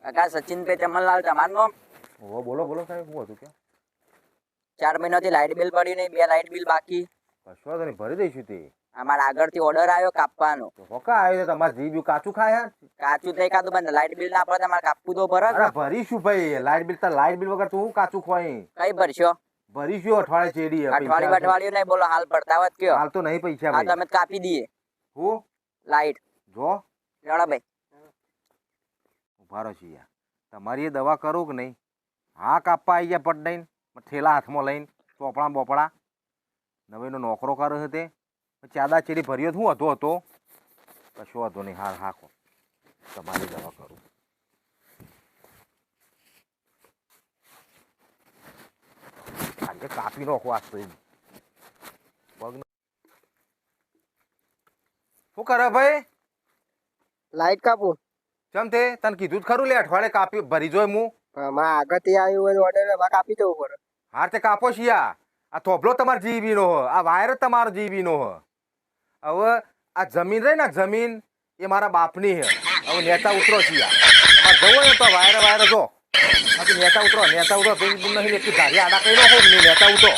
કાકા સચિનભાઈ ચમનલાલ તમારું નામ? ઓ બોલો બોલો સાહેબ, શું હતું કે? 4 મહિનાથી લાઇટ બિલ પડ્યું નહીં, 2 લાઇટ બિલ બાકી. કશો વાંધો નહીં, ભરી દઈશું તે. અમારા આગળથી ઓર્ડર આવ્યો કાપવાનો. તો હોકા આવ્યો છે તમારે જીવ કાચું ખાય યાર? કાચું થઈ કાતું બંધ, લાઇટ બિલ ના પડે તમારે કાપવું તો ભરે. અરે ભરીશું ભાઈ, લાઇટ બિલ વગર તું કાચું ખોઈ. કઈ ભરશો? ભરીશું અઠવાડિયે ચેડી. અઠવાડિયું નહીં બોલો, હાલ ભરતાવત કયો? હાલ તો નહીં પૈસા હા ભાઈ. તમે કાપી દઈએ હું લાઇટ. જો ચલો ભાઈ. ઉભા રહો છીએ તમારી એ દવા કરું કે નહીં? હા કાપવા આવી ગયા પટ દઈને, ઠેલા હાથમાં લઈને ચોપડા બોપડા નવીનો નોકરો કર્યો છે તે ચાદા ચેડી ભર્યો શું હતો કશો હતો નહીં. હાર હાખો તમારી દવા કરું. આજે કાપી નાખો આજ તો પગ. શું કરે ભાઈ? લાઈટ કાપું. ચમ તે તને કીધું જ ખરું લે, અઠવાડિયે કાપી ભરી જોય હું. માં આગળથી આવ્યું હોય ઓર્ડર એમાં કાપી જવું પડે. હાર તે કાપો શિયા. આ થોભલો તમારો જીબી નો હ, આ વાયર જ તમારો જીબી નો હ. હવે આ જમીન રહી ને, જમીન એ મારા બાપની હે. હવે નેતા ઉતરો શિયા. તમારે જવું ને તો વાયર જો નેતા ઉતરો નહીં, ધારી આડા કઈ નો નેતા ઉતરો.